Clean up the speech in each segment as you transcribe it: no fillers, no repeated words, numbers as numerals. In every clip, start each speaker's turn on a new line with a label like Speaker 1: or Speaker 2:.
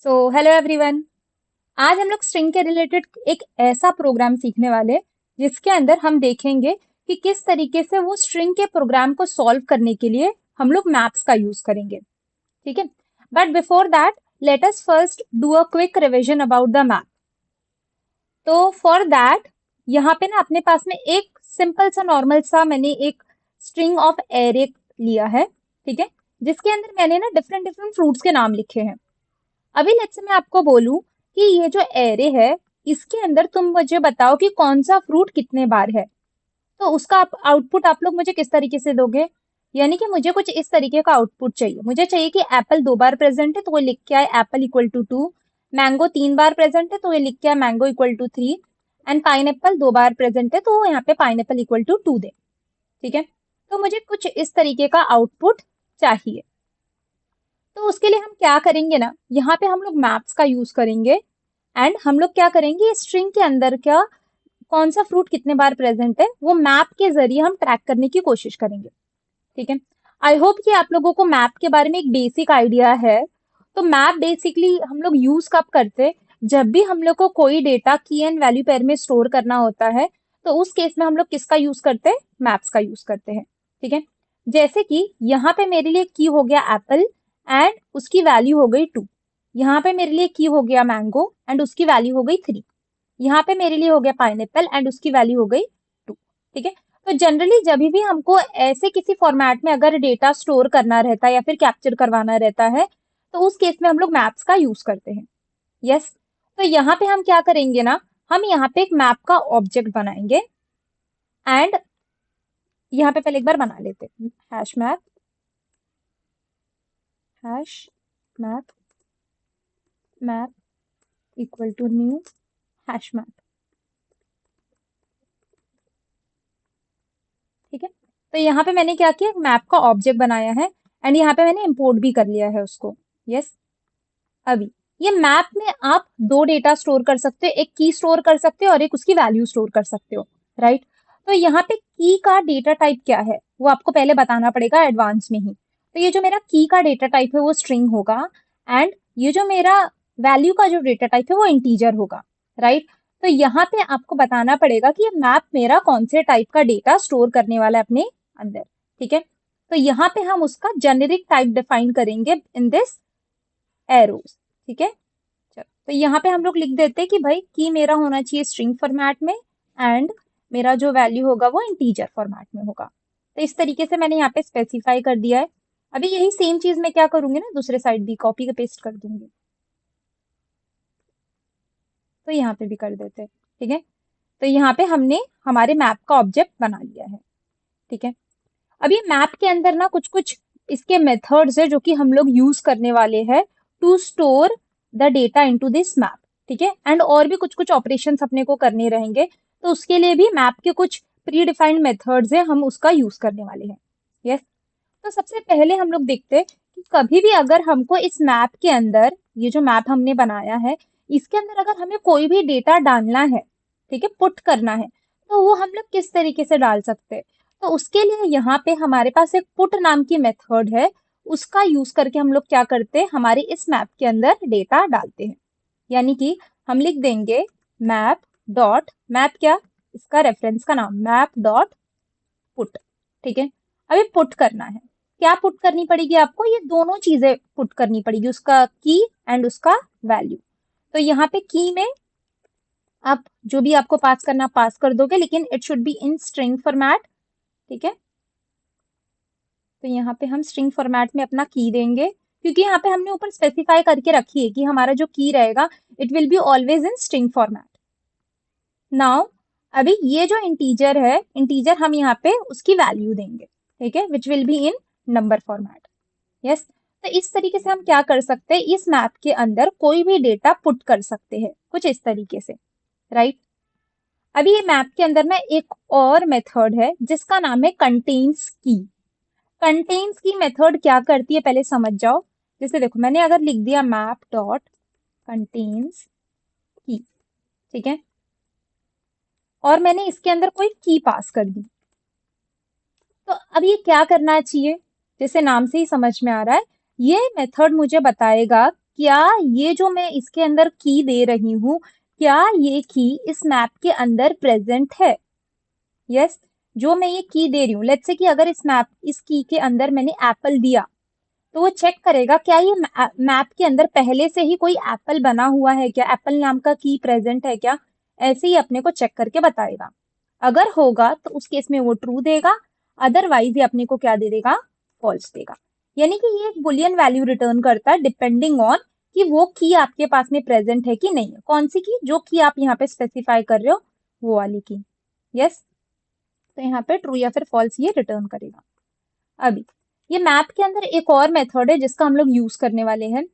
Speaker 1: Hello everyone. आज हम लोग स्ट्रिंग के रिलेटेड एक ऐसा प्रोग्राम सीखने वाले हैं जिसके अंदर हम देखेंगे कि किस तरीके से वो स्ट्रिंग के प्रोग्राम को सॉल्व करने के लिए हम लोग मैप्स का यूज करेंगे। ठीक है, but before that let us first do a quick revision about the map. तो फॉर दैट यहाँ पे ना अपने पास में एक सिंपल सा नॉर्मल सा मैंने एक स्ट्रिंग ऑफ एरे लिया है। ठीक है, जिसके अंदर मैंने ना डिफरेंट डिफरेंट फ्रूट्स के नाम लिखे हैं। अभी लेट्स से मैं आपको बोलूं कि ये जो एरे है इसके अंदर तुम मुझे बताओ कि कौन सा फ्रूट कितने बार है। तो उसका आउटपुट आप लोग मुझे किस तरीके से दोगे? यानी कि मुझे कुछ इस तरीके का आउटपुट चाहिए। मुझे चाहिए कि एप्पल 2 बार प्रेजेंट है तो वो लिख के आए एप्पल इक्वल टू 2। मैंगो 3 बार प्रेजेंट है तो ये लिख के आए mango equal to 3। And pineapple 2 बार प्रेजेंट है तो वो यहाँ पे पाइनएप्पल इक्वल टू 2 दे। ठीक है, तो मुझे कुछ इस तरीके का आउटपुट चाहिए। तो उसके लिए हम क्या करेंगे ना, यहाँ पे हम लोग मैप्स का यूज करेंगे। एंड हम लोग क्या करेंगे, स्ट्रिंग के अंदर क्या कौन सा फ्रूट कितने बार प्रेजेंट है वो मैप के जरिए हम ट्रैक करने की कोशिश करेंगे। ठीक है, आई होप कि आप लोगों को मैप के बारे में एक बेसिक आइडिया है। तो मैप बेसिकली हम लोग यूज कब करते हैं? जब भी हम लोग को कोई डेटा की एंड वैल्यू पेयर में स्टोर करना होता है तो उस केस में हम लोग किसका यूज करते हैं? मैप्स का यूज करते हैं। ठीक है, जैसे कि यहाँ पे मेरे लिए की हो गया एप्पल एंड उसकी वैल्यू हो गई 2। यहाँ पे मेरे लिए की हो गया मैंगो एंड उसकी वैल्यू हो गई 3। यहाँ पे मेरे लिए हो गया पाइनएप्पल एंड उसकी वैल्यू हो गई 2। ठीक है, तो जनरली जब भी हमको ऐसे किसी फॉर्मेट में अगर डेटा स्टोर करना रहता है या फिर कैप्चर करवाना रहता है तो उस केस में हम लोग मैप्स का यूज करते हैं। यस, तो यहाँ पे हम क्या करेंगे ना, हम यहाँ पे एक मैप का ऑब्जेक्ट बनाएंगे। एंड यहाँ पे पहले एक बार बना लेते हैं hash map, hash map, map equal to new hash map. ठीक है, तो यहाँ पे मैंने क्या किया, मैप का ऑब्जेक्ट बनाया है एंड यहाँ पे मैंने इंपोर्ट भी कर लिया है उसको। यस, अभी ये मैप में आप दो डेटा स्टोर कर सकते हो, एक की स्टोर कर सकते हो और एक उसकी वैल्यू स्टोर कर सकते हो। राइट, तो यहाँ पे की का डेटा टाइप क्या है वो आपको पहले बताना पड़ेगा एडवांस में ही। तो ये जो मेरा की का डेटा टाइप है वो स्ट्रिंग होगा एंड ये जो मेरा वैल्यू का जो डेटा टाइप है वो इंटीजर होगा। राइट, तो यहाँ पे आपको बताना पड़ेगा कि ये मैप मेरा कौन से टाइप का डेटा स्टोर करने वाला है अपने अंदर। ठीक है, तो यहाँ पे हम उसका जेनेरिक टाइप डिफाइन करेंगे इन दिस एरोज। ठीक है, चलो तो यहाँ पे हम लोग लिख देते हैं कि भाई की मेरा होना चाहिए स्ट्रिंग फॉर्मेट में एंड मेरा जो वैल्यू होगा वो इंटीजर फॉर्मेट में होगा। तो इस तरीके से मैंने यहाँ पे स्पेसिफाई कर दिया है। अभी यही सेम चीज मैं क्या करूंगी ना, दूसरे साइड भी कॉपी पेस्ट कर दूंगी। तो यहाँ पे भी कर देते हैं। ठीक है, तो यहाँ पे हमने हमारे मैप का ऑब्जेक्ट बना लिया है। ठीक है, अब ये मैप के अंदर ना कुछ कुछ इसके मेथड्स है जो कि हम लोग यूज करने वाले हैं to store the data into this map. ठीक है, एंड और भी कुछ कुछ ऑपरेशंस अपने को करने रहेंगे तो उसके लिए भी मैप के कुछ प्री डिफाइंड मेथड्स है, हम उसका यूज करने वाले हैं। यस, तो सबसे पहले हम लोग देखते हैं कि कभी भी अगर हमको इस मैप के अंदर ये जो मैप हमने बनाया है इसके अंदर अगर हमें कोई भी डेटा डालना है, ठीक है, पुट करना है, तो वो हम लोग किस तरीके से डाल सकते हैं? तो उसके लिए यहाँ पे हमारे पास एक पुट नाम की मेथड है, उसका यूज करके हम लोग क्या करते हैं, हमारे इस मैप के अंदर डेटा डालते हैं। यानी कि हम लिख देंगे मैप डॉट मैप, क्या इसका रेफरेंस का नाम मैप डॉट पुट। ठीक है, अभी पुट करना है, क्या पुट करनी पड़ेगी आपको, ये दोनों चीजें पुट करनी पड़ेगी, उसका की एंड उसका वैल्यू। तो यहाँ पे की में आप जो भी आपको पास करना पास कर दोगे लेकिन it should be in string format. ठीक है, तो यहाँ पे हम स्ट्रिंग फॉर्मेट में अपना की देंगे क्योंकि यहाँ पे हमने ऊपर स्पेसिफाई करके रखी है कि हमारा जो की रहेगा it will be always in string format. Now अभी ये जो इंटीजर है, इंटीजर हम यहाँ पे उसकी वैल्यू देंगे। ठीक है, which will be in number format. Yes, तो इस तरीके से हम क्या कर सकते हैं, इस मैप के अंदर कोई भी डेटा पुट कर सकते हैं कुछ इस तरीके से। राइट, अभी ये मैप के अंदर ना एक और मेथड है जिसका नाम है कंटेन्स की। कंटेन्स की मेथड क्या करती है पहले समझ जाओ। जैसे देखो मैंने अगर लिख दिया मैप डॉट कंटेन्स की, ठीक है, और मैंने इसके अंदर कोई की पास कर दी, तो अब ये क्या करना चाहिए, जैसे नाम से ही समझ में आ रहा है, ये मेथड मुझे बताएगा क्या ये जो मैं इसके अंदर की दे रही हूँ, क्या ये की इस मैप के अंदर प्रेजेंट है? यस, जो मैं ये की दे रही हूँ, लेट्स से कि अगर इस की के अंदर मैंने एप्पल दिया, तो वो चेक करेगा क्या ये मैप के अंदर पहले से ही कोई एप्पल बना हुआ है क्या, एप्पल नाम का की प्रेजेंट है क्या, ऐसे ही अपने को चेक करके बताएगा। अगर होगा तो उस केस में वो ट्रू देगा, अदरवाइज ये अपने को क्या दे देगा, फॉल्स देगा। यानी कि ये एक बुलियन वैल्यू रिटर्न करता है डिपेंडिंग ऑन कि वो की आपके पास में प्रेजेंट है कि नहीं है। कौन सी की, जो की आप यहाँ पे स्पेसिफाई कर रहे हो वो वाली की। यस, तो यहाँ पे ट्रू या फिर फॉल्स ये रिटर्न करेगा। अभी ये मैप के अंदर एक और मेथड है जिसका हम लोग यूज करने वाले हैं।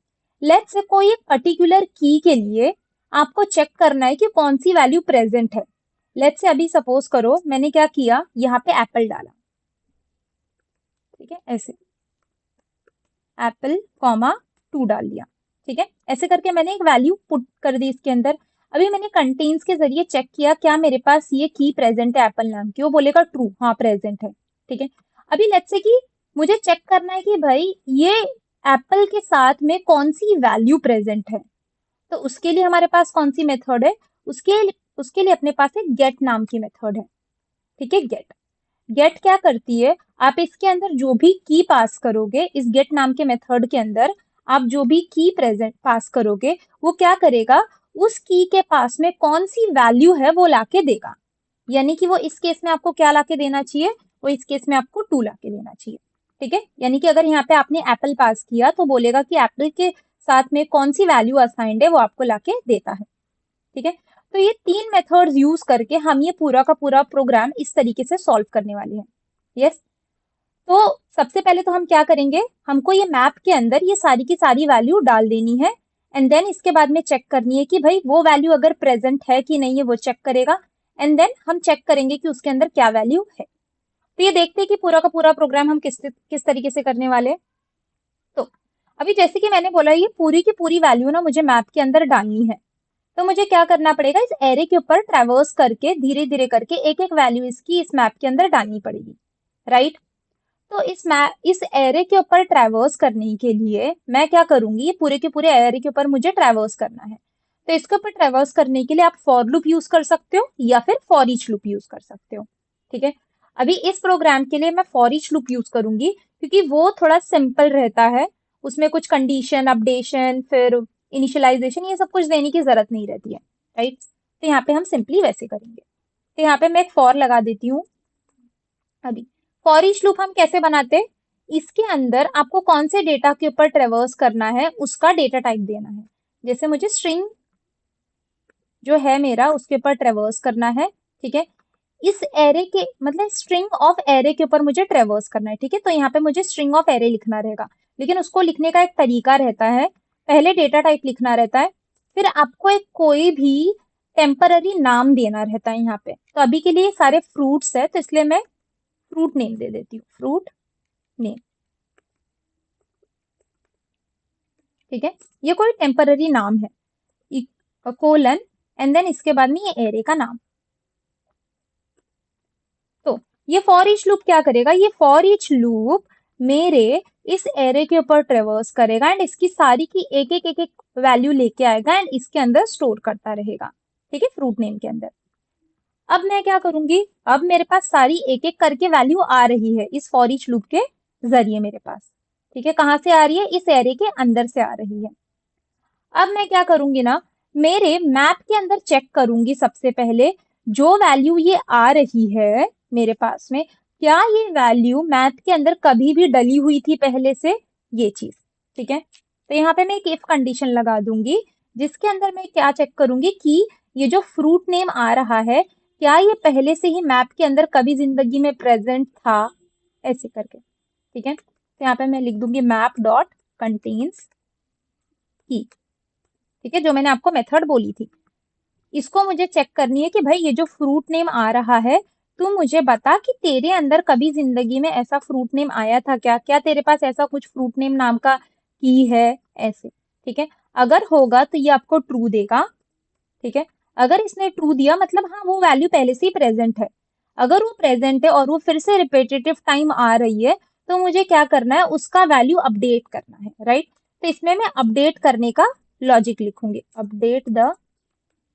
Speaker 1: लेट्स से कोई एक पर्टिकुलर की के लिए आपको चेक करना है कि कौन सी वैल्यू प्रेजेंट है। लेट्स से अभी सपोज करो मैंने क्या किया, यहाँ पे एप्पल डाला, ठीक है, ऐसे एप्पल कॉमा 2 डाल दिया, ठीक है, ऐसे करके मैंने एक वैल्यू पुट कर दी इसके अंदर। अभी मैंने कंटेन्स के जरिए चेक किया क्या मेरे पास ये की प्रेजेंट है एप्पल नाम की, वो बोलेगा ट्रू, हाँ प्रेजेंट है, ठीक है। अभी लेट्स से कि मुझे चेक करना है कि भाई ये एप्पल के साथ में कौन सी वैल्यू प्रेजेंट है, तो उसके लिए हमारे पास कौन सी मेथड है, उसके लिए अपने पास एक गेट नाम की मेथड है, ठीक है। गेट गेट क्या करती है, आप इसके अंदर जो भी की पास करोगे, इस गेट नाम के मेथड के अंदर आप जो भी की प्रेजेंट पास करोगे, वो क्या करेगा, उस की के पास में कौन सी वैल्यू है वो लाके देगा। यानी कि वो इस केस में आपको क्या लाके देना चाहिए, वो इस केस में आपको 2 लाके देना चाहिए, ठीक है। यानी कि अगर यहाँ पे आपने एप्पल पास किया तो बोलेगा कि एप्पल के साथ में कौन सी वैल्यू असाइंड है वो आपको लाके देता है, ठीक है। तो ये 3 मेथड्स यूज करके हम ये पूरा का पूरा प्रोग्राम इस तरीके से सॉल्व करने वाले हैं। यस, तो सबसे पहले तो हम क्या करेंगे, हमको ये मैप के अंदर ये सारी की सारी वैल्यू डाल देनी है, एंड देन इसके बाद में चेक करनी है कि भाई वो वैल्यू अगर प्रेजेंट है कि नहीं है, वो चेक करेगा, एंड देन हम चेक करेंगे कि उसके अंदर क्या वैल्यू है। तो ये देखते हैं कि पूरा का पूरा प्रोग्राम हम किस तरीके से करने वाले हैं। तो अभी जैसे कि मैंने बोला, ये पूरी की पूरी वैल्यू ना मुझे मैप के अंदर डालनी है, तो मुझे क्या करना पड़ेगा, इस एरे के ऊपर ट्रैवर्स करके धीरे धीरे करके एक एक वैल्यू इसकी इस मैप के अंदर डालनी पड़ेगी, राइट। तो इस एरे के ऊपर ट्रैवर्स करने के लिए मैं क्या करूंगी, ये पूरे के पूरे एरे के ऊपर मुझे ट्रैवर्स करना है, तो इसके ऊपर ट्रैवर्स करने के लिए आप फॉर लूप यूज कर सकते हो या फिर फॉर ईच लूप यूज कर सकते हो, ठीक है। अभी इस प्रोग्राम के लिए मैं फॉर ईच लूप यूज करूंगी क्योंकि वो थोड़ा सिंपल रहता है, उसमें कुछ कंडीशन अपडेशन फिर इनिशियलाइजेशन ये सब कुछ देने की जरूरत नहीं रहती है, राइट। तो यहाँ पे हम सिंपली वैसे करेंगे। तो यहाँ पे मैं एक फॉर लगा देती हूँ। अभी फॉर ईच लूप हम कैसे बनाते, इसके अंदर आपको कौन से डेटा के ऊपर ट्रेवर्स करना है उसका डेटा टाइप देना है। जैसे मुझे स्ट्रिंग जो है मेरा उसके ऊपर ट्रेवर्स करना है, ठीक है। इस एरे के मतलब स्ट्रिंग ऑफ एरे के ऊपर मुझे ट्रेवर्स करना है, ठीक है। तो यहाँ पे मुझे स्ट्रिंग ऑफ एरे लिखना रहेगा, लेकिन उसको लिखने का एक तरीका रहता है, पहले डेटा टाइप लिखना रहता है, फिर आपको एक कोई भी टेम्पररी नाम देना रहता है यहाँ पे। तो अभी के लिए सारे फ्रूट्स है तो इसलिए मैं फ्रूट नेम दे देती हूँ, फ्रूट नेम, ठीक है। ये कोई टेम्पररी नाम है, कोलन एंड देन इसके बाद में ये एरे का नाम। तो ये फॉर ईच लूप क्या करेगा, ये फॉर ईच लूप मेरे इस एरे के ऊपर ट्रेवर्स करेगा एंड इसकी सारी की एक एक वैल्यू लेके आएगा एंड इसके अंदर स्टोर करता रहेगा, ठीक है, फ्रूट नेम के अंदर। अब मैं क्या करूंगी, अब मेरे पास सारी एक एक करके वैल्यू आ रही है इस फॉर ईच लूप के जरिए मेरे पास, ठीक है। कहाँ से आ रही है, इस एरे के अंदर से आ रही है। अब मैं क्या करूंगी ना, मेरे मैप के अंदर चेक करूंगी सबसे पहले, जो वैल्यू ये आ रही है मेरे पास में, क्या ये वैल्यू मैप के अंदर कभी भी डली हुई थी पहले से, ये चीज, ठीक है। तो यहाँ पे मैं एक इफ कंडीशन लगा दूंगी जिसके अंदर मैं क्या चेक करूंगी कि ये जो फ्रूट नेम आ रहा है क्या ये पहले से ही मैप के अंदर कभी जिंदगी में प्रेजेंट था, ऐसे करके, ठीक है। तो यहाँ पे मैं लिख दूंगी मैप डॉट कंटेन्स की, ठीक है, जो मैंने आपको मेथड बोली थी। इसको मुझे चेक करनी है कि भाई ये जो फ्रूट नेम आ रहा है, तू मुझे बता कि तेरे अंदर कभी जिंदगी में ऐसा फ्रूट नेम आया था क्या, क्या तेरे पास ऐसा कुछ फ्रूट नेम नाम का की है, ऐसे, ठीक है। अगर होगा तो ये आपको ट्रू देगा, ठीक है। अगर इसने ट्रू दिया मतलब हाँ वो वैल्यू पहले से ही प्रेजेंट है। अगर वो प्रेजेंट है और वो फिर से रिपीटेटिव टाइम आ रही है, तो मुझे क्या करना है, उसका वैल्यू अपडेट करना है, राइट। तो इसमें मैं अपडेट करने का लॉजिक लिखूंगी, update the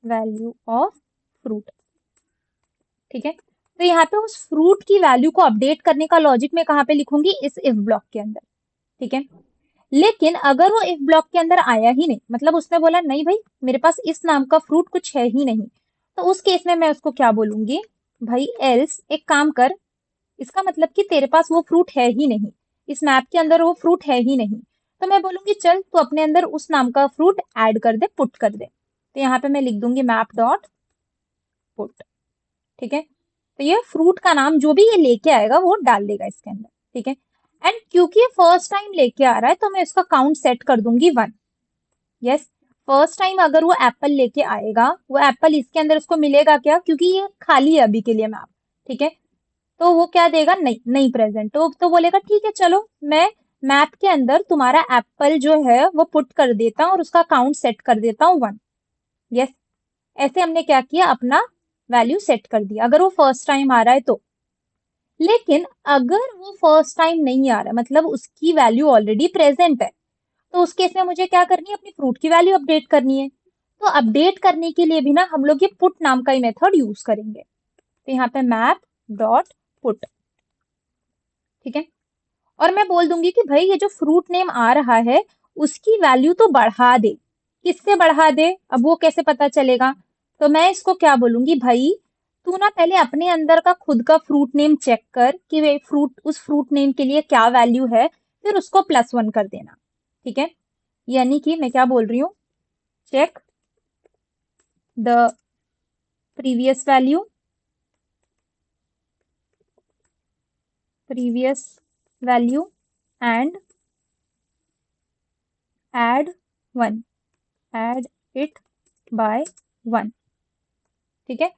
Speaker 1: value of fruit. ठीक है, तो यहाँ पे उस फ्रूट की वैल्यू को अपडेट करने का लॉजिक मैं कहाँ पे लिखूंगी, इस इफ ब्लॉक के अंदर। ठीक है, लेकिन अगर वो इफ ब्लॉक के अंदर आया ही नहीं, मतलब उसने बोला नहीं भाई मेरे पास इस नाम का फ्रूट कुछ है ही नहीं, तो उस केस में मैं उसको क्या बोलूंगी, भाई एल्स एक काम कर, इसका मतलब कि तेरे पास वो फ्रूट है ही नहीं, इस मैप के अंदर वो फ्रूट है ही नहीं, तो मैं बोलूंगी चल तू अपने अंदर उस नाम का फ्रूट ऐड कर दे, पुट कर दे। तो यहाँ पे मैं लिख दूंगी मैप डॉट पुट। ठीक है, तो ये फ्रूट का नाम जो भी ये लेके आएगा वो डाल देगा इसके अंदर। ठीक है, एंड क्योंकि ये फर्स्ट टाइम लेके आ रहा है तो मैं इसका काउंट सेट कर दूंगी 1। यस, फर्स्ट टाइम अगर वो एप्पल लेके आएगा, वो एप्पल इसके अंदर उसको मिलेगा क्या, क्योंकि ये खाली है अभी के लिए मैप। ठीक है, तो वो क्या देगा, नहीं नहीं प्रेजेंट, तो बोलेगा ठीक है चलो मैं मैप के अंदर तुम्हारा एप्पल जो है वो पुट कर देता हूँ और उसका काउंट सेट कर देता हूँ 1। यस, ऐसे हमने क्या किया, अपना वैल्यू सेट कर दिया अगर वो फर्स्ट टाइम आ रहा है तो। लेकिन अगर वो फर्स्ट टाइम नहीं आ रहा, मतलब उसकी वैल्यू ऑलरेडी प्रेजेंट है, तो उस केस में मुझे क्या करनी है, अपनी फ्रूट की वैल्यू अपडेट करनी है। तो अपडेट करने के लिए भी ना हम लोग ये पुट नाम का ही मेथड यूज करेंगे। तो यहाँ पे मैप डॉट पुट। ठीक है, और मैं बोल दूंगी कि भाई ये जो फ्रूट नेम आ रहा है उसकी वैल्यू तो बढ़ा दे। किससे बढ़ा दे, अब वो कैसे पता चलेगा, तो मैं इसको क्या बोलूंगी, भाई तू ना पहले अपने अंदर का खुद का फ्रूट नेम चेक कर कि वे फ्रूट, उस फ्रूट नेम के लिए क्या वैल्यू है, फिर उसको +1 कर देना। ठीक है, यानी कि मैं क्या बोल रही हूँ, check the previous value, previous value and add 1, add it by 1। ठीक है,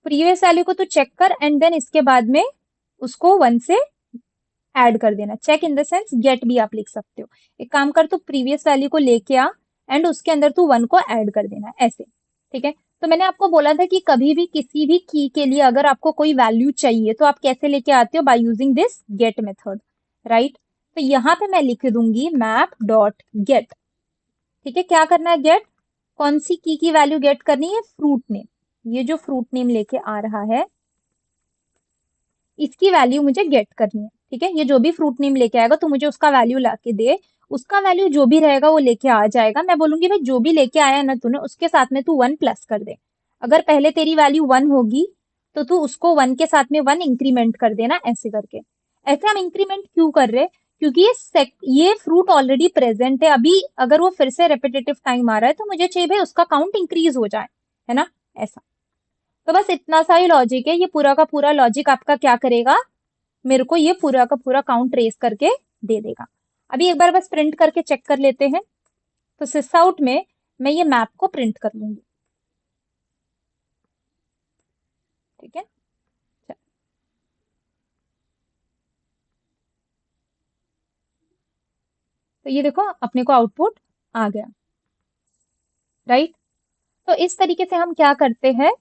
Speaker 1: प्रीवियस वैल्यू को तो चेक कर एंड देन इसके बाद में उसको 1 से ऐड कर देना। Check in the sense get भी आप लिख सकते हो। एक काम कर, तू प्रीवियस वैल्यू को लेके आ एंड उसके अंदर तू 1 को ऐड कर देना, ऐसे। ठीक है, तो मैंने आपको बोला था कि कभी भी किसी भी की के लिए अगर आपको कोई वैल्यू चाहिए तो आप कैसे लेके आते हो, by using this get method, right. तो यहाँ पे मैं लिख दूंगी मैप डॉट गेट। ठीक है, क्या करना है, गेट कौन सी की वैल्यू गेट करनी है, फ्रूट नेम। ये जो फ्रूट नेम लेके आ रहा है इसकी वैल्यू मुझे गेट करनी है। ठीक है, ये जो भी फ्रूट नेम लेके आएगा तो मुझे उसका वैल्यू ला के दे, उसका वैल्यू जो भी रहेगा वो लेके आ जाएगा। मैं बोलूंगी भाई जो भी लेके आया ना तूने उसके साथ में तू 1 प्लस कर दे। अगर पहले तेरी वैल्यू 1 होगी तो तू उसको 1 के साथ में 1 इंक्रीमेंट कर देना, ऐसे करके। ऐसे हम इंक्रीमेंट क्यों कर रहे, क्योंकि ये फ्रूट ऑलरेडी प्रेजेंट है, अभी अगर वो फिर से रेपिटेटिव टाइम आ रहा है तो मुझे चाहिए भाई उसका काउंट इंक्रीज हो जाए, है ना, ऐसा। तो बस इतना सा ही लॉजिक है, ये पूरा का पूरा लॉजिक आपका क्या करेगा, मेरे को ये पूरा का पूरा काउंट ट्रेस करके दे देगा। अभी एक बार बस प्रिंट करके चेक कर लेते हैं। तो सिस आउट में मैं ये मैप को प्रिंट कर लूंगी। ठीक है, तो ये देखो अपने को आउटपुट आ गया, राइट। तो इस तरीके से हम क्या करते हैं,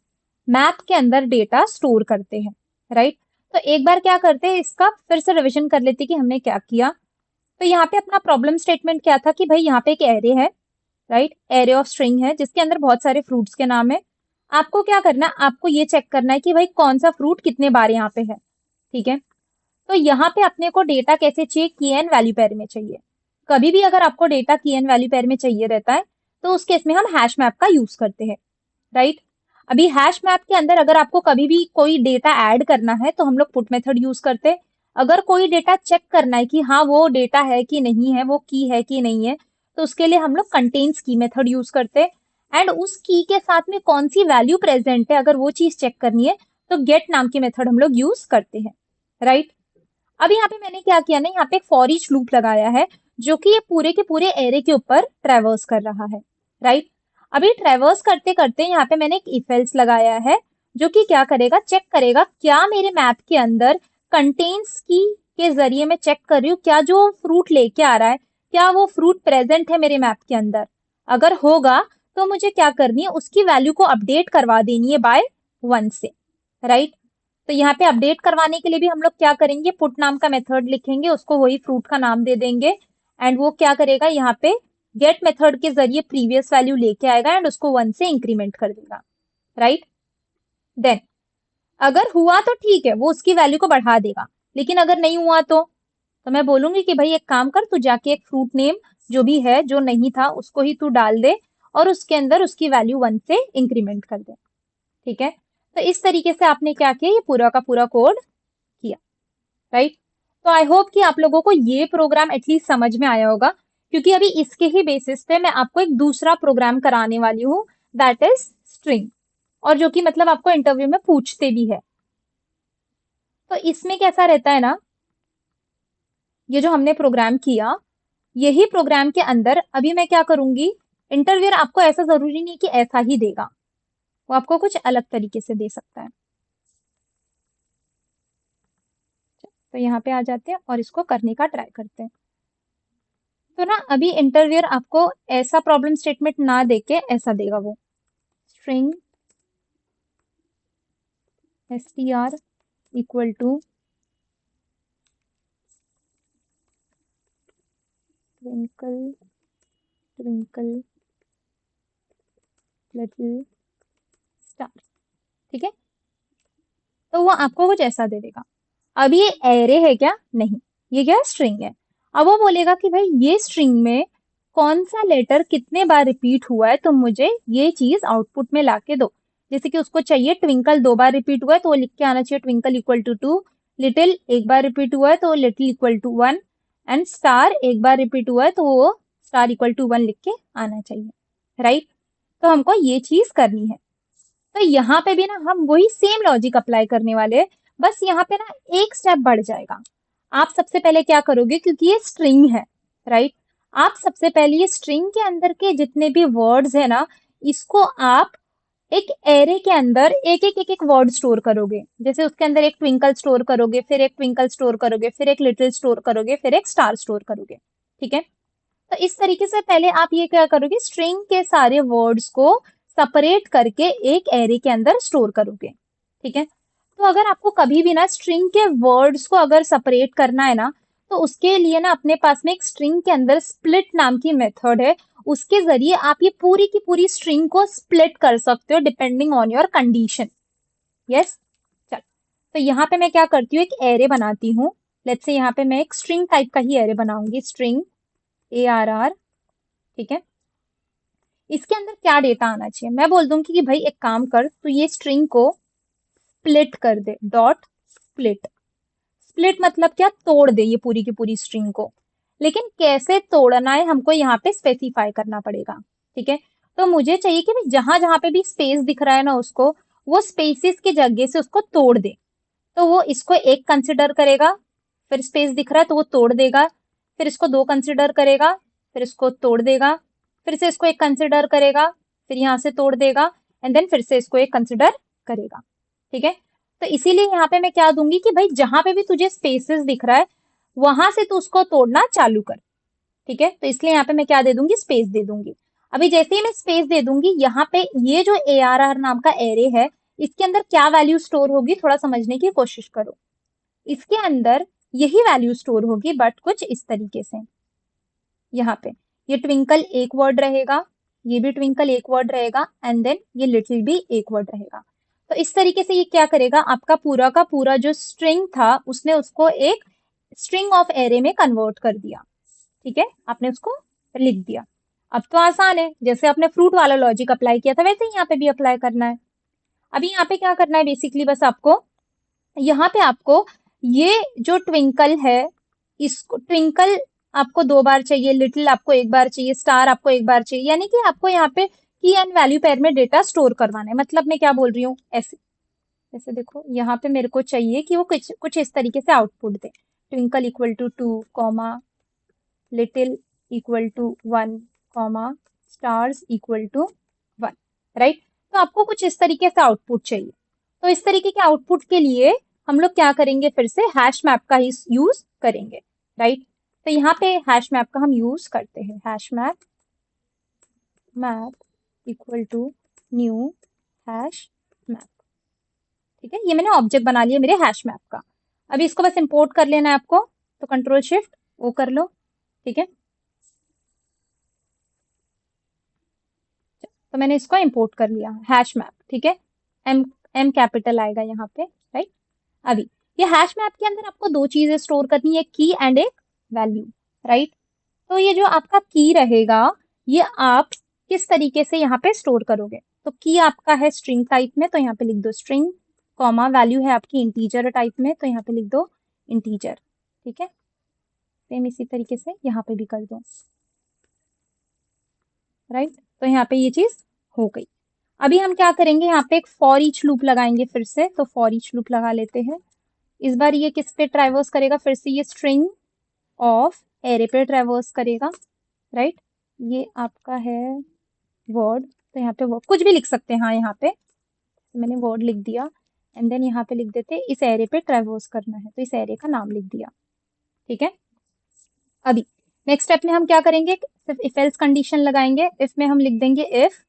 Speaker 1: मैप के अंदर डेटा स्टोर करते हैं, राइट। तो एक बार क्या करते हैं, इसका फिर से रिविजन कर लेते हैं कि हमने क्या किया। तो यहाँ पे अपना प्रॉब्लम स्टेटमेंट क्या था कि भाई यहाँ पे एक एरे है, राइट, एरे ऑफ स्ट्रिंग है जिसके अंदर बहुत सारे फ्रूट्स के नाम है। आपको क्या करना है, आपको ये चेक करना है कि भाई कौन सा फ्रूट कितने बार यहाँ पे है। ठीक है, तो यहाँ पे अपने को डेटा कैसे चाहिए, की एन वैल्यू पेयर में चाहिए। कभी भी अगर आपको डेटा की एन वैल्यू पेयर में चाहिए रहता है तो उस केस में हम हैश मैप का यूज करते हैं, राइट। अभी हैश मैप के अंदर अगर आपको कभी भी कोई डेटा ऐड करना है तो हम लोग पुट मेथड यूज करते हैं। अगर कोई डेटा चेक करना है कि हाँ वो डेटा है कि नहीं है, वो की है कि नहीं है, तो उसके लिए हम लोग कंटेन्स की मेथड यूज करते हैं। एंड उस की के साथ में कौन सी वैल्यू प्रेजेंट है अगर वो चीज चेक करनी है तो गेट नाम की मेथड हम लोग यूज करते हैं, राइट। अब यहाँ पे मैंने क्या किया ना, यहाँ पे एक फॉर ईच लूप लगाया है जो कि ये पूरे के पूरे एरे के ऊपर ट्रेवर्स कर रहा है, राइट। अभी ट्रेवर्स करते करते यहाँ पे मैंने एक इफ एल्स लगाया है जो कि क्या करेगा, चेक करेगा क्या मेरे मैप के अंदर कंटेन्स की के जरिए मैं चेक कर रही हूँ क्या जो फ्रूट लेके आ रहा है क्या वो फ्रूट प्रेजेंट है मेरे मैप के अंदर। अगर होगा तो मुझे क्या करनी है, उसकी वैल्यू को अपडेट करवा देनी है बाय 1 से, राइट। तो यहाँ पे अपडेट करवाने के लिए भी हम लोग क्या करेंगे, पुट नाम का मेथड लिखेंगे, उसको वही फ्रूट का नाम दे देंगे एंड वो क्या करेगा, यहाँ पे गेट मेथड के जरिए प्रीवियस वैल्यू लेके आएगा एंड उसको 1 से इंक्रीमेंट कर देगा, राइट। देन अगर हुआ तो ठीक है, वो उसकी वैल्यू को बढ़ा देगा, लेकिन अगर नहीं हुआ तो मैं बोलूंगी कि भाई एक काम कर, तू जाके एक फ्रूट नेम जो भी है जो नहीं था उसको ही तू डाल दे और उसके अंदर उसकी वैल्यू 1 से इंक्रीमेंट कर दे, ठीक है। तो इस तरीके से आपने क्या किया, ये पूरा का पूरा कोड किया, राइट। तो आई होप कि आप लोगों को ये प्रोग्राम एटलीस्ट समझ में आया होगा, क्योंकि अभी इसके ही बेसिस पे मैं आपको एक दूसरा प्रोग्राम कराने वाली हूँ, दैट इज स्ट्रिंग, और जो कि मतलब आपको इंटरव्यू में पूछते भी है। तो इसमें कैसा रहता है ना, ये जो हमने प्रोग्राम किया, यही प्रोग्राम के अंदर अभी मैं क्या करूंगी, इंटरव्यूअर आपको ऐसा जरूरी नहीं कि ऐसा ही देगा, वो आपको कुछ अलग तरीके से दे सकता है। तो यहाँ पे आ जाते हैं और इसको करने का ट्राई करते हैं। तो ना अभी इंटरव्यूअर आपको ऐसा प्रॉब्लम स्टेटमेंट ना देके ऐसा देगा, वो string str equal to twinkle twinkle little star, ठीक है। तो वो आपको कुछ ऐसा दे देगा। अब ये एरे है क्या, नहीं, ये क्या स्ट्रिंग है। अब वो बोलेगा कि भाई ये स्ट्रिंग में कौन सा लेटर कितने बार रिपीट हुआ है, तो मुझे ये चीज आउटपुट में लाके दो। जैसे कि उसको चाहिए ट्विंकल 2 बार रिपीट हुआ है तो वो लिख के आना चाहिए ट्विंकल इक्वल टू 2, लिटिल 1 बार रिपीट हुआ है तो little equal to 1, and star 1 बार रिपीट हुआ है तो वो स्टार इक्वल टू 1 लिख के आना चाहिए, राइट। तो हमको ये चीज करनी है। तो यहाँ पे भी ना हम वही सेम लॉजिक अप्लाई करने वाले हैं, बस यहाँ पे ना एक स्टेप बढ़ जाएगा। आप सबसे पहले क्या करोगे, क्योंकि ये स्ट्रिंग है, राइट, आप सबसे पहले ये स्ट्रिंग के अंदर के जितने भी वर्ड्स है ना, इसको आप एक एरे के अंदर एक एक वर्ड स्टोर करोगे। जैसे उसके अंदर एक ट्विंकल स्टोर करोगे, फिर एक ट्विंकल स्टोर करोगे, फिर एक लिटिल स्टोर करोगे, फिर एक स्टार स्टोर करोगे, ठीक है। तो इस तरीके से पहले आप ये क्या करोगे, स्ट्रिंग के सारे वर्ड्स को सेपरेट करके एक एरे के अंदर स्टोर करोगे, ठीक है। तो अगर आपको कभी भी ना स्ट्रिंग के वर्ड्स को अगर सेपरेट करना है ना, तो उसके लिए ना अपने पास में एक स्ट्रिंग के अंदर स्प्लिट नाम की मेथड है, उसके जरिए आप ये पूरी की पूरी स्ट्रिंग को स्प्लिट कर सकते हो depending on your condition. Yes, चल। तो यहाँ पे मैं क्या करती हूँ, एक एरे बनाती हूँ। लेट्स से यहाँ पे मैं एक स्ट्रिंग टाइप का ही एरे बनाऊंगी, स्ट्रिंग ARR, ठीक है। इसके अंदर क्या डेटा आना चाहिए, मैं बोल दूंगी कि भाई एक काम कर, तो ये स्ट्रिंग को स्प्लिट कर दे, डॉट स्प्लिट। स्प्लिट मतलब क्या, तोड़ दे ये पूरी की पूरी स्ट्रिंग को। लेकिन कैसे तोड़ना है हमको यहाँ पे स्पेसिफाई करना पड़ेगा, ठीक है। तो मुझे चाहिए कि जहां जहां पे भी स्पेस दिख रहा है ना, उसको वो स्पेसिस की जगह से उसको तोड़ दे। तो वो इसको एक कंसिडर करेगा, फिर स्पेस दिख रहा है तो वो तोड़ देगा, फिर इसको 2 कंसिडर करेगा, फिर इसको तोड़ देगा, फिर से इसको एक कंसिडर करेगा, फिर यहाँ से तोड़ देगा, एंड देन फिर से इसको एक कंसिडर करेगा, ठीक है। तो इसीलिए यहाँ पे मैं क्या दूंगी कि भाई जहां पे भी तुझे स्पेसेस दिख रहा है वहां से तू उसको तोड़ना चालू कर, ठीक है। तो इसलिए यहाँ पे मैं क्या दे दूंगी, स्पेस दे दूंगी। अभी जैसे ही मैं स्पेस दे दूंगी, यहाँ पे ये जो ARR नाम का एरे है, इसके अंदर क्या वैल्यू स्टोर होगी, थोड़ा समझने की कोशिश करो। इसके अंदर यही वैल्यू स्टोर होगी, बट कुछ इस तरीके से। यहाँ पे ये ट्विंकल एक वर्ड रहेगा, ये भी ट्विंकल एक वर्ड रहेगा, एंड देन ये लिटिल भी एक वर्ड रहेगा। तो इस तरीके से ये क्या करेगा, आपका पूरा का पूरा जो स्ट्रिंग था उसने उसको एक स्ट्रिंग ऑफ एरे में कन्वर्ट कर दिया, ठीक है, आपने उसको लिख दिया। अब तो आसान है, जैसे आपने फ्रूट वाला लॉजिक अप्लाई किया था वैसे ही यहाँ पे भी अप्लाई करना है। अभी यहाँ पे क्या करना है, बेसिकली बस आपको यहाँ पे आपको ये जो ट्विंकल है, इसको ट्विंकल आपको 2 बार चाहिए, लिटिल आपको 1 बार चाहिए, स्टार आपको 1 बार चाहिए, यानी कि आपको यहाँ पे की एंड वैल्यू पेयर में डेटा स्टोर करवाना है। मतलब मैं क्या बोल रही हूँ, ऐसे ऐसे देखो, यहाँ पे मेरे को चाहिए कि वो कुछ कुछ इस तरीके से आउटपुट दे, twinkle equal to 2 comma, little equal to 1 comma, stars equal to 1, right. तो आपको कुछ इस तरीके से आउटपुट चाहिए। तो इस तरीके के आउटपुट के लिए हम लोग क्या करेंगे, फिर से हैश मैप का ही यूज करेंगे, राइट। तो यहाँ पे हैश मैप का हम यूज करते हैं, hash map map equal to new hash map, ठीक है। ये मैंने ऑब्जेक्ट बना लिया मेरे हैश मैप का। अभी इसको बस इंपोर्ट कर लेना है आपको, तो कंट्रोल शिफ्ट वो कर लो, ठीक है। तो मैंने इसको इंपोर्ट कर लिया हैश मैप, ठीक है। एम एम कैपिटल आएगा यहाँ पे, राइट। अभी ये हैश मैप के अंदर आपको दो चीजें स्टोर करनी है, की एंड एक वैल्यू, राइट। तो ये जो आपका की रहेगा, ये आप किस तरीके से यहाँ पे स्टोर करोगे। तो की आपका है स्ट्रिंग टाइप में, तो यहाँ पे लिख दो स्ट्रिंग, कॉमा वैल्यू है आपकी इंटीजर टाइप में, तो यहाँ पे लिख दो इंटीजर, ठीक है। सेम इसी तरीके से यहाँ पे भी कर दो, राइट। तो यहाँ पे ये चीज हो गई। अभी हम क्या करेंगे, यहाँ पे एक फॉर ईच लूप लगाएंगे फिर से, तो फॉर ईच लूप लगा लेते हैं। इस बार ये किस पे ट्राइवर्स करेगा, फिर से ये स्ट्रिंग ऑफ एरे पे ट्राइवर्स करेगा, राइट। ये आपका है वर्ड, तो यहाँ पे वर्ड कुछ भी लिख सकते हैं, हाँ यहाँ पे मैंने वर्ड लिख दिया, एंड देन यहाँ पे लिख देते इस एरे पे ट्राइवर्स करना है, तो इस एरे का नाम लिख दिया, ठीक है। अभी नेक्स्ट स्टेप में हम क्या करेंगे, सिर्फ इफ एल्स कंडीशन लगाएंगे। इफ में हम लिख देंगे इफ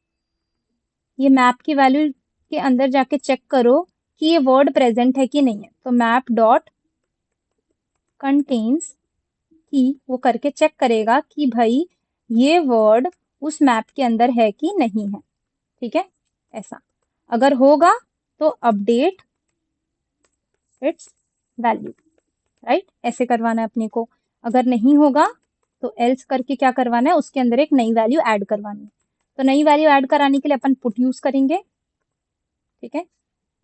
Speaker 1: ये मैप की वैल्यू के अंदर जाके चेक करो कि ये वर्ड प्रेजेंट है कि नहीं है, तो मैप डॉट कंटेन्स की वो करके चेक करेगा कि भाई ये वर्ड उस मैप के अंदर है कि नहीं है, ठीक है। ऐसा अगर होगा तो अपडेट इट्स वैल्यू, राइट, ऐसे करवाना है अपने को। अगर नहीं होगा तो एल्स करके क्या करवाना है, उसके अंदर एक नई वैल्यू ऐड करवानी है। तो नई वैल्यू ऐड कराने के लिए अपन पुट यूज करेंगे, ठीक है।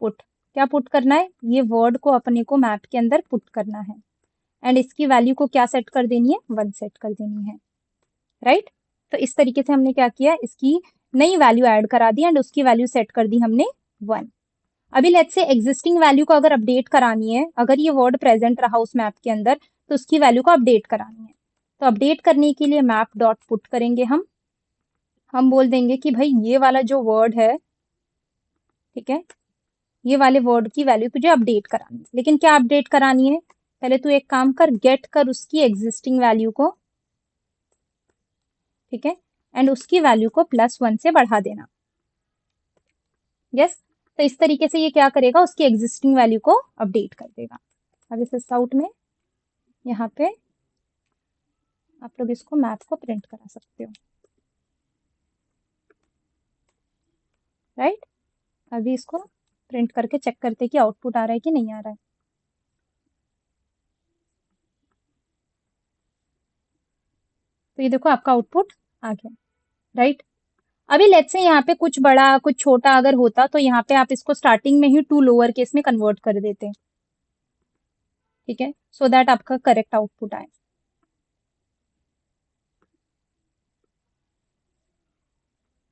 Speaker 1: पुट क्या पुट करना है, ये वर्ड को अपने को मैप के अंदर पुट करना है, एंड इसकी वैल्यू को क्या सेट कर देनी है, 1 सेट कर देनी है, राइट। तो इस तरीके से हमने क्या किया, इसकी नई वैल्यू ऐड करा दी एंड उसकी वैल्यू सेट कर दी हमने 1। अभी लेट्स से एग्जिस्टिंग वैल्यू को अगर अपडेट करानी है, अगर ये वर्ड प्रेजेंट रहा उस मैप के अंदर, तो उसकी वैल्यू को अपडेट करानी है। तो अपडेट करने के लिए मैप डॉट पुट करेंगे हम बोल देंगे कि भाई ये वाला जो वर्ड है, ठीक है, ये वाले वर्ड की वैल्यू तुझे अपडेट करानी है। लेकिन क्या अपडेट करानी है, पहले तू एक काम कर, गेट कर उसकी एग्जिस्टिंग वैल्यू को, ठीक है, एंड उसकी वैल्यू को +1 से बढ़ा देना, यस। तो इस तरीके से ये क्या करेगा, उसकी एग्जिस्टिंग वैल्यू को अपडेट कर देगा। अब इस आउट में यहाँ पे आप लोग इसको मैप को प्रिंट करा सकते हो, राइट। अभी इसको प्रिंट करके चेक करते हैं कि आउटपुट आ रहा है कि नहीं आ रहा है। तो ये देखो आपका आउटपुट आ गया, राइट। अभी लेट्स से यहाँ पे कुछ बड़ा कुछ छोटा अगर होता, तो यहाँ पे आप इसको स्टार्टिंग में ही टू लोअर केस में कन्वर्ट कर देते, ठीक है, सो दैट आपका करेक्ट आउटपुट आए।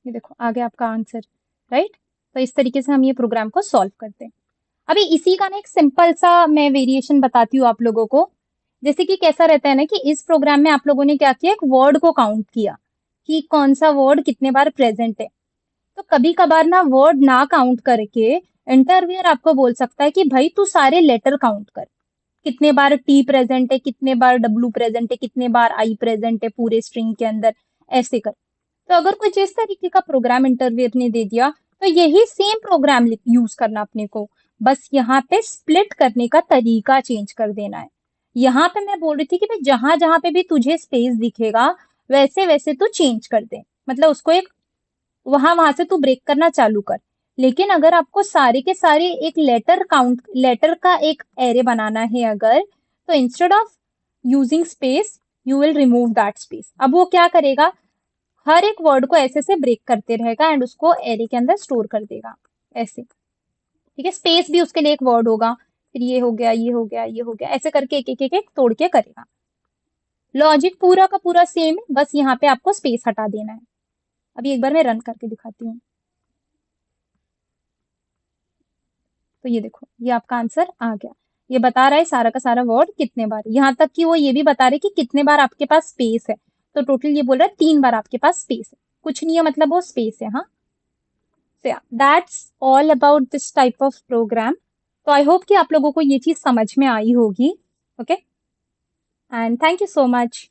Speaker 1: ये देखो आ गया आपका आंसर, राइट। तो इस तरीके से हम ये प्रोग्राम को सॉल्व करते हैं। अभी इसी का ना एक सिंपल सा मैं वेरिएशन बताती हूँ आप लोगों को। जैसे कि कैसा रहता है ना कि इस प्रोग्राम में आप लोगों ने क्या किया, एक वर्ड को काउंट किया कि कौन सा वर्ड कितने बार प्रेजेंट है। तो कभी कभार ना वर्ड ना काउंट करके इंटरव्यूअर आपको बोल सकता है कि भाई तू सारे लेटर काउंट कर, कितने बार टी प्रेजेंट है, कितने बार डब्ल्यू प्रेजेंट है, कितने बार आई प्रेजेंट है पूरे स्ट्रिंग के अंदर, ऐसे कर। तो अगर कोई जिस तरीके का प्रोग्राम इंटरव्यूअर ने दे दिया, तो यही सेम प्रोग्राम यूज करना अपने को, बस यहाँ पे स्प्लिट करने का तरीका चेंज कर देना है। यहाँ पे मैं बोल रही थी कि भाई जहां जहां पे भी तुझे स्पेस दिखेगा वैसे वैसे तू चेंज कर दे, मतलब उसको एक वहां वहां से तू ब्रेक करना चालू कर। लेकिन अगर आपको सारे के सारे एक लेटर का एक एरे बनाना है अगर, तो instead of using space you will remove that space. अब वो क्या करेगा, हर एक वर्ड को ऐसे से ब्रेक करते रहेगा एंड उसको एरे के अंदर स्टोर कर देगा ऐसे, ठीक है। स्पेस भी उसके लिए एक वर्ड होगा, फिर ये हो गया, ये हो गया, ये हो गया, ऐसे करके एक एक एक एक तोड़ के करेगा। लॉजिक पूरा का पूरा सेम है, बस यहाँ पे आपको स्पेस हटा देना है। अभी एक बार मैं रन करके दिखाती हूँ। तो ये देखो ये आपका आंसर आ गया। ये बता रहा है सारा का सारा वर्ड कितने बार, यहाँ तक कि वो ये भी बता रहे कि कितने बार आपके पास स्पेस है। तो टोटल ये बोल रहा है 3 बार आपके पास स्पेस है, कुछ नहीं है मतलब वो स्पेस है, हाँ। So yeah, that's all about this type of program. तो आई होप कि आप लोगों को ये चीज समझ में आई होगी, okay, and thank you so much.